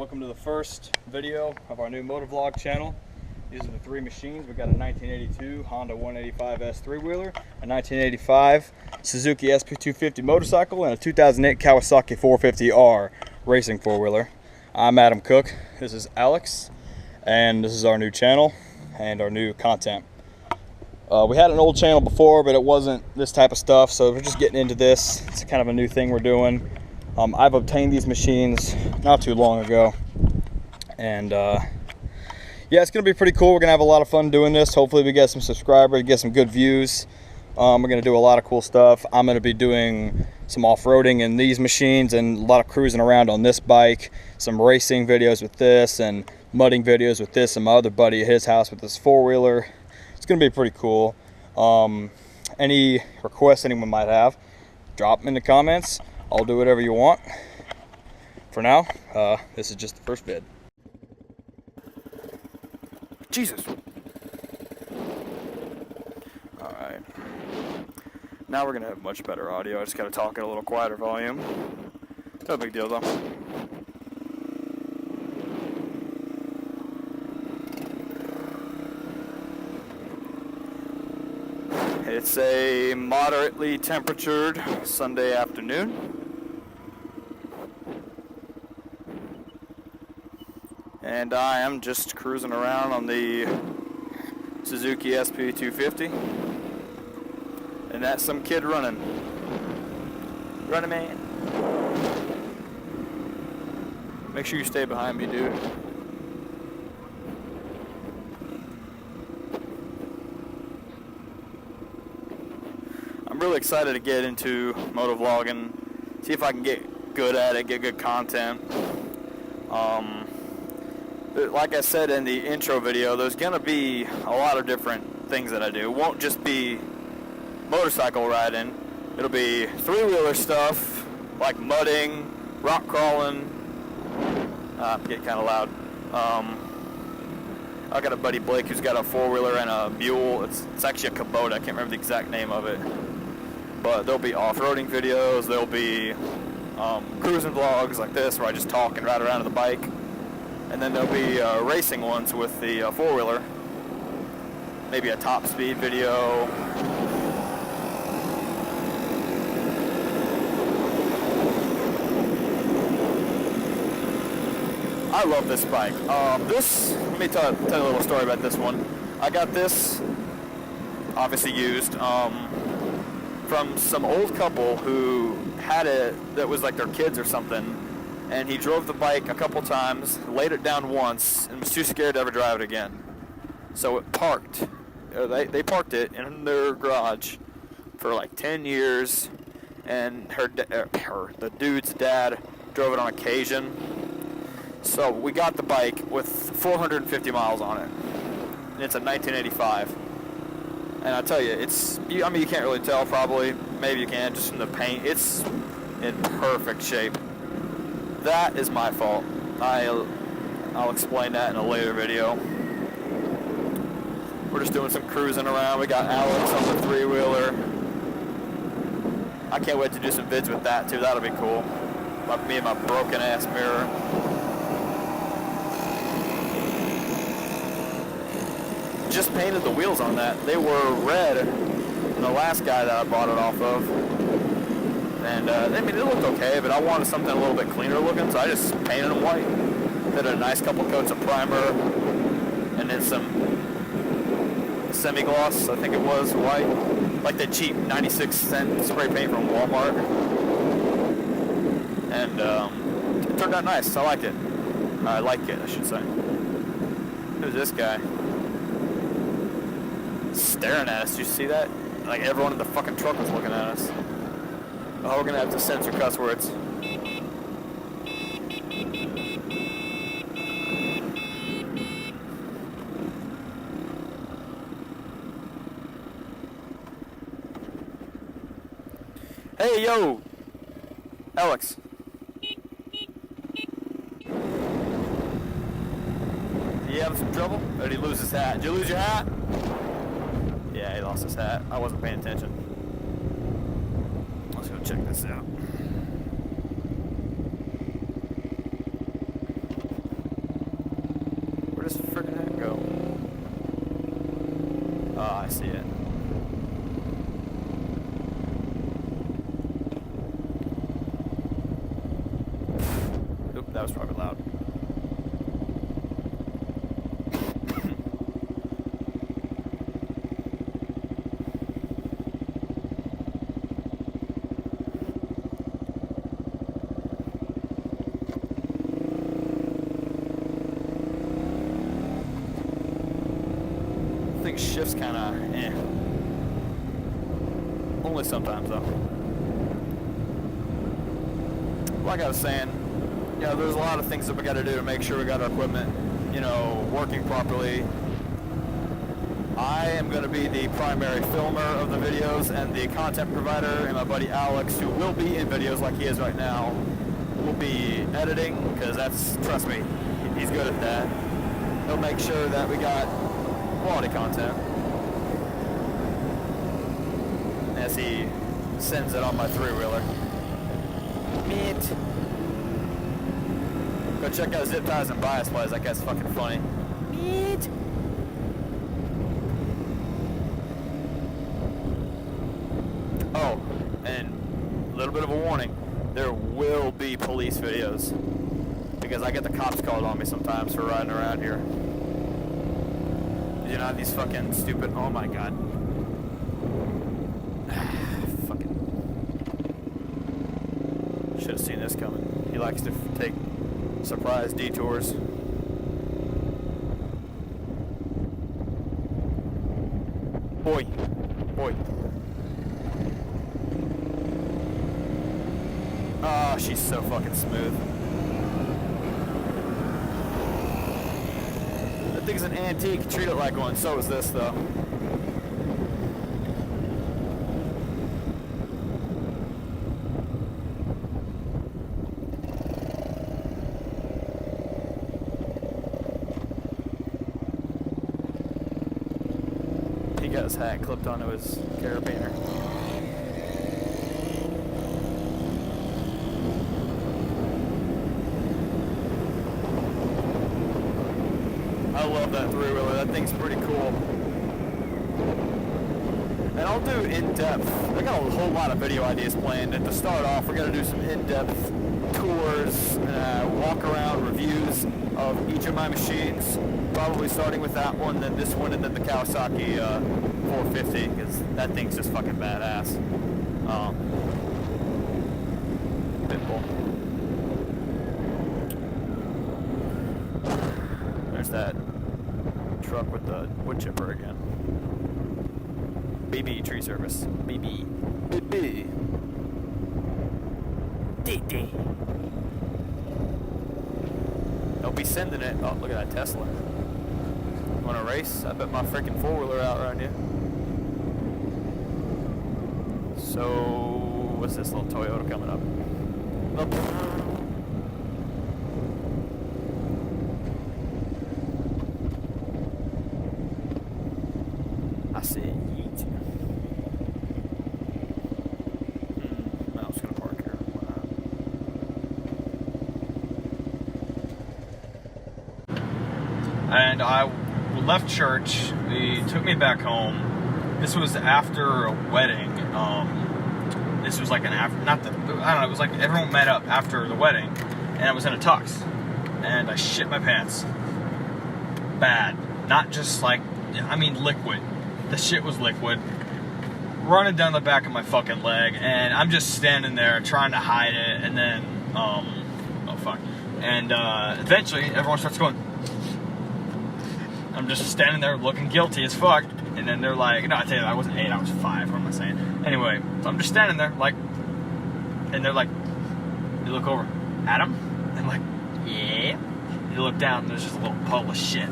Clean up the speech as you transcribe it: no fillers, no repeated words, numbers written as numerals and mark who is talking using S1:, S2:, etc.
S1: Welcome to the first video of our new Moto Vlog channel. These are the three machines. We got a 1982 Honda 185S three-wheeler, a 1985 Suzuki SP250 motorcycle, and a 2008 Kawasaki 450R racing four-wheeler. I'm Adam Cook. This is Alex, and this is our new channel and our new content. We had an old channel before, but it wasn't this type of stuff, so we're just getting into this. It's kind of a new thing we're doing. I've obtained these machines not too long ago, and yeah, it's gonna be pretty cool. We're gonna have a lot of fun doing this. Hopefully we get some subscribers, get some good views. We're gonna do a lot of cool stuff. I'm gonna be doing some off-roading in these machines and a lot of cruising around on this bike, some racing videos with this, and mudding videos with this, and my other buddy at his house with this four-wheeler. It's gonna be pretty cool. Any requests anyone might have, drop them in the comments. I'll do whatever you want. For now, this is just the first vid. Jesus. Alright. Now we're going to have much better audio. I just got to talk at a little quieter volume. No big deal though. It's a moderately temperatured Sunday afternoon. And I am just cruising around on the Suzuki SP250. And that's some kid running. Running, man. Make sure you stay behind me, dude. I'm really excited to get into moto vlogging, see if I can get good at it, get good content. Like I said in the intro video, there's going to be a lot of different things that I do. It won't just be motorcycle riding. It'll be three-wheeler stuff, like mudding, rock crawling. I'm getting kind of loud. I got a buddy, Blake, who's got a four-wheeler and a mule. It's actually a Kubota. I can't remember the exact name of it. But there'll be off-roading videos. There'll be cruising vlogs like this where I just talk and ride around on the bike. And then there'll be racing ones with the four-wheeler. Maybe a top speed video. I love this bike. Let me tell you a little story about this one. I got this, obviously used, from some old couple who had it that was like their kids or something. And he drove the bike a couple times, laid it down once, and was too scared to ever drive it again. So it parked. They parked it in their garage for like 10 years, and the dude's dad drove it on occasion. So we got the bike with 450 miles on it, and it's a 1985. And I tell you, I mean, you can't really tell probably, maybe you can, just from the paint. It's in perfect shape. That is my fault. I'll explain that in a later video. We're just doing some cruising around. We got Alex on the three-wheeler. I can't wait to do some vids with that too. That'll be cool. Me and my broken ass mirror. Just painted the wheels on that. They were red in the last guy that I bought it off of. And I mean, it looked okay, but I wanted something a little bit cleaner looking, so I just painted them white. Did a nice couple coats of primer, and then some semi-gloss, I think it was, white. Like the cheap 96-cent spray paint from Walmart. And it turned out nice. I liked it. I like it, I should say. Who's this guy? Staring at us. Did you see that? Like everyone in the fucking truck was looking at us. Oh, we're gonna have to censor cuss words. Hey, yo! Alex. Did you have some trouble? Or did he lose his hat? Did you lose your hat? Yeah, he lost his hat. I wasn't paying attention. Let's go check this out. this freaking heck go? Oh, I see it. Oop, that was probably loud. I think shift's kind of eh. Only sometimes though. Like I was saying, you know, there's a lot of things that we got to do to make sure we got our equipment, you know, working properly. I am going to be the primary filmer of the videos, and the content provider, and my buddy Alex, who will be in videos like he is right now, will be editing, because that's, trust me, he's good at that. He'll make sure that we got quality content as he sends it on my three-wheeler. Meet. Go check out Zip Ties and Bias Plays. That guy's fucking funny. Meet. Oh, and a little bit of a warning. There will be police videos, because I get the cops called on me sometimes for riding around here. You know, these fucking stupid, oh my god. Fucking. Should have seen this coming. He likes to take surprise detours. Boy. Boy. Oh, she's so fucking smooth. That thing's an antique. Treat it like one. So is this, though. He got his hat clipped onto his carabiner. I love that three-wheeler. That thing's pretty cool. And I'll do in-depth. I got a whole lot of video ideas planned. And to start off, we're going to do some in-depth tours, walk-around reviews of each of my machines. Probably starting with that one, then this one, and then the Kawasaki 450, because that thing's just fucking badass. Pitbull. There's that truck with the wood chipper again. BB Tree Service. BB. BB. DD. They'll be sending it. Oh, look at that Tesla. Want to race? I bet my freaking four-wheeler out around you. So, what's this little Toyota coming up? Oh. I see it. Yeet. No, I'm just gonna park here. And I left church. They took me back home. This was after a wedding. This was like an after, not the, I don't know, it was like everyone met up after the wedding, and I was in a tux, and I shit my pants. Bad. Not just like, I mean liquid. The shit was liquid. Running down the back of my fucking leg, and I'm just standing there trying to hide it, and then, oh fuck. And eventually everyone starts going. I'm just standing there looking guilty as fuck, and then they're like, no, I tell you, I wasn't 8, I was 5, what am I saying? Anyway, so I'm just standing there, like, and they're like, you look over, Adam? I'm like, yeah. You look down, and there's just a little puddle of shit.